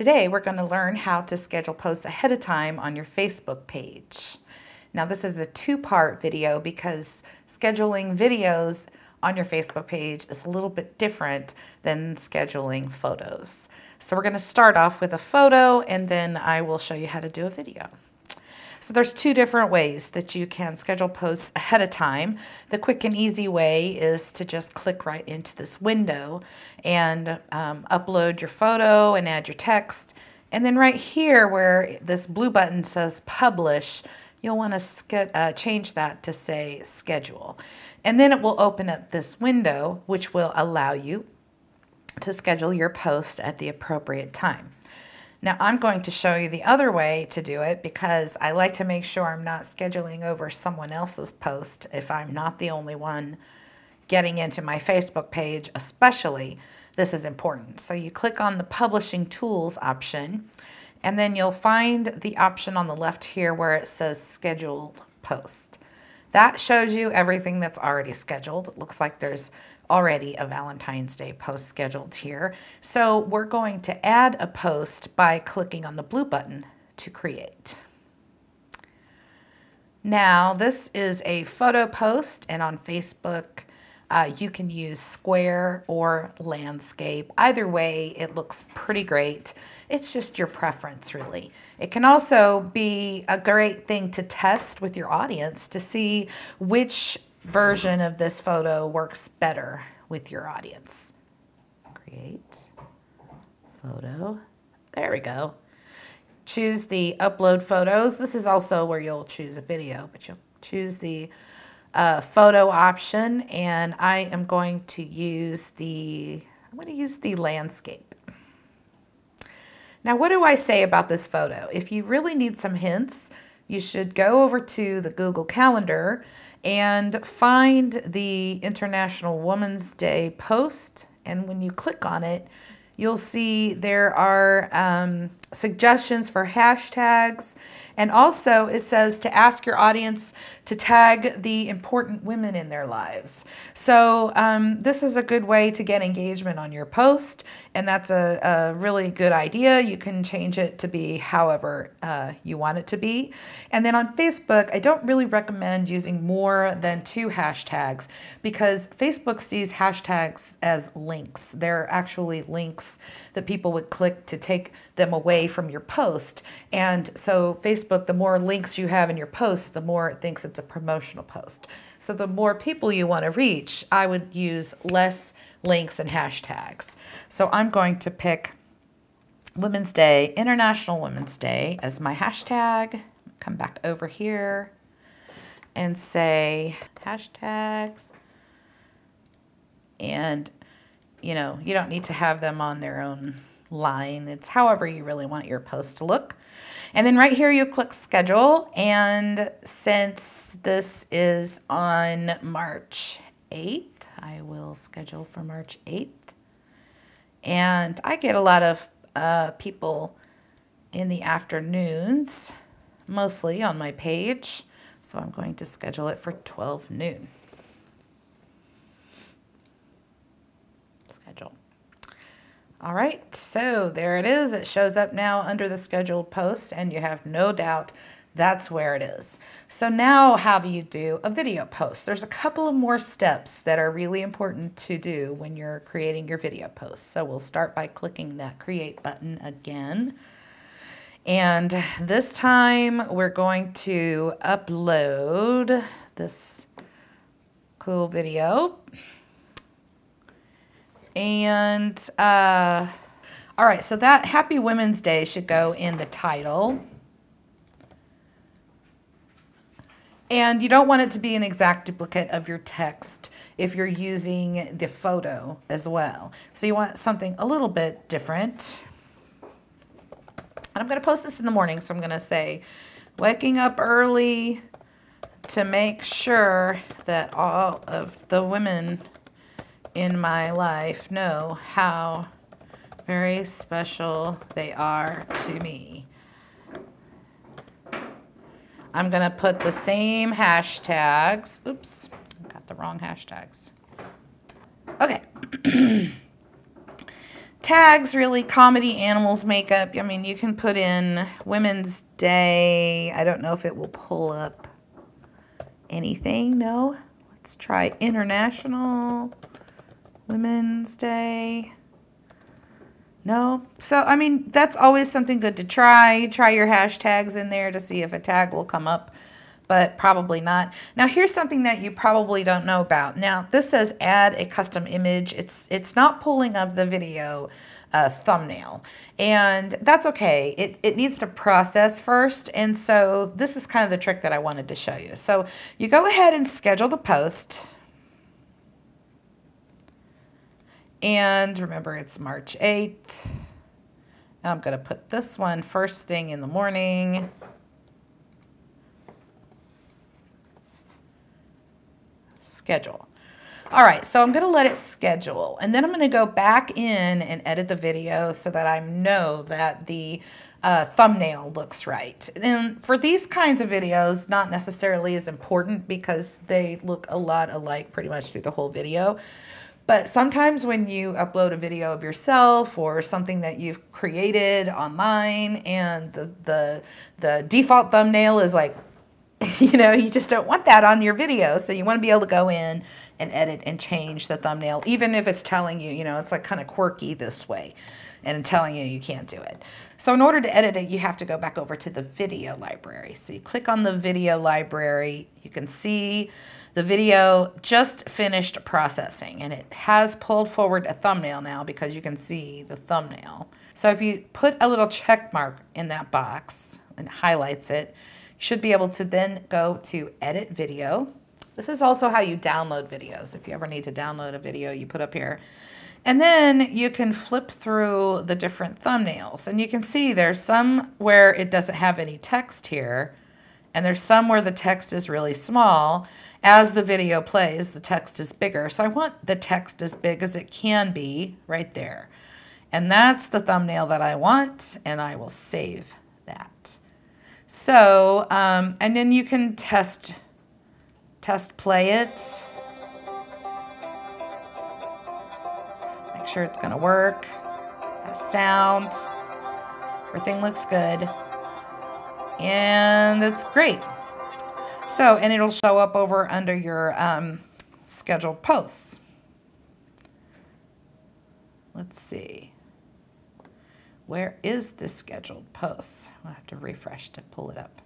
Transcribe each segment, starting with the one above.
Today we're going to learn how to schedule posts ahead of time on your Facebook page. Now this is a two-part video because scheduling videos on your Facebook page is a little bit different than scheduling photos. So we're going to start off with a photo and then I will show you how to do a video. So there's two different ways that you can schedule posts ahead of time. The quick and easy way is to just click right into this window and upload your photo and add your text. And then right here where this blue button says publish, you'll want to change that to say schedule. And then it will open up this window which will allow you to schedule your post at the appropriate time. Now I'm going to show you the other way to do it because I like to make sure I'm not scheduling over someone else's post if I'm not the only one getting into my Facebook page especially. This is important. So you click on the Publishing Tools option and then you'll find the option on the left here where it says Scheduled Post. That shows you everything that's already scheduled. It looks like there's already a Valentine's Day post scheduled here. So we're going to add a post by clicking on the blue button to create. Now this is a photo post and on Facebook you can use square or landscape. Either way it looks pretty great. It's just your preference really. It can also be a great thing to test with your audience to see which version of this photo works better with your audience. Create photo. There we go. Choose the upload photos. This is also where you'll choose a video, but you'll choose the photo option and I am going to use the landscape. Now what do I say about this photo? If you really need some hints, you should go over to the Google Calendar and find the International Women's Day post, and when you click on it you'll see there are suggestions for hashtags, and also it says to ask your audience to tag the important women in their lives. So this is a good way to get engagement on your post, and that's a really good idea. You can change it to be however you want it to be. And then on Facebook, I don't really recommend using more than 2 hashtags because Facebook sees hashtags as links. They're actually links that people would click to take them away from your post. And so Facebook, the more links you have in your post, the more it thinks it's a promotional post. So the more people you want to reach, I would use less links and hashtags. So I'm going to pick Women's Day, International Women's Day as my hashtag. Come back over here and say hashtags. And you know, you don't need to have them on their own line. It's however you really want your post to look. And then right here you click schedule, and since this is on March 8th, I will schedule for March 8th. And I get a lot of people in the afternoons, mostly on my page, so I'm going to schedule it for 12 noon. Schedule. All right, so there it is. It shows up now under the scheduled post, and you have no doubt that's where it is. So now how do you do a video post? There's a couple of more steps that are really important to do when you're creating your video post. So we'll start by clicking that create button again. And this time we're going to upload this cool video. And all right, so that Happy Women's Day should go in the title. And you don't want it to be an exact duplicate of your text if you're using the photo as well. So you want something a little bit different. And I'm going to post this in the morning, so I'm going to say, waking up early to make sure that all of the women in my life know how very special they are to me. I'm going to put the same hashtags. Oops, got the wrong hashtags. Okay. tags, really, comedy, animals, makeup. I mean, you can put in Women's Day. I don't know if it will pull up anything. No. Let's try International Women's Day. No. So, I mean, that's always something good to try. Try your hashtags in there to see if a tag will come up, but probably not. Now, here's something that you probably don't know about. Now, this says add a custom image. It's not pulling up the video thumbnail, and that's okay. It needs to process first, and so this is kind of the trick that I wanted to show you. So you go ahead and schedule the post. And remember, it's March 8th. Now I'm going to put this one first thing in the morning. Schedule. All right, so I'm going to let it schedule. And then I'm going to go back in and edit the video so that I know that the thumbnail looks right. And for these kinds of videos, not necessarily as important because they look a lot alike pretty much through the whole video. But sometimes when you upload a video of yourself or something that you've created online and the default thumbnail is like, you know, you just don't want that on your video. So you want to be able to go in and edit and change the thumbnail, even if it's telling you, you know, it's like kind of quirky this way and telling you you can't do it. So in order to edit it, you have to go back over to the video library. So you click on the video library, you can see the video just finished processing, and it has pulled forward a thumbnail now because you can see the thumbnail. So if you put a little check mark in that box and highlights it, you should be able to then go to edit video. This is also how you download videos. If you ever need to download a video, you put up here. And then you can flip through the different thumbnails, and you can see there's some where it doesn't have any text here, and there's some where the text is really small. As the video plays, the text is bigger. So I want the text as big as it can be right there. And that's the thumbnail that I want, and I will save that. So, and then you can test play it. Make sure it's gonna work. Has sound. Everything looks good. And it's great. So, and it'll show up over under your scheduled posts. Let's see. Where is this scheduled post? I'll have to refresh to pull it up.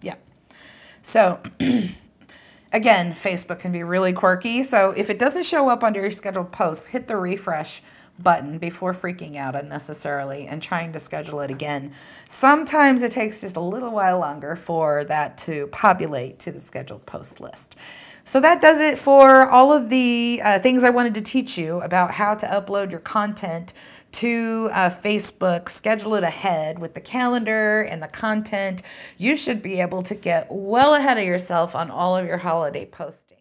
Yeah. So, again, Facebook can be really quirky. So if it doesn't show up under your scheduled posts, hit the refresh button before freaking out unnecessarily and trying to schedule it again. Sometimes it takes just a little while longer for that to populate to the scheduled post list. So that does it for all of the things I wanted to teach you about how to upload your content to Facebook. Schedule it ahead with the calendar and the content. You should be able to get well ahead of yourself on all of your holiday posting.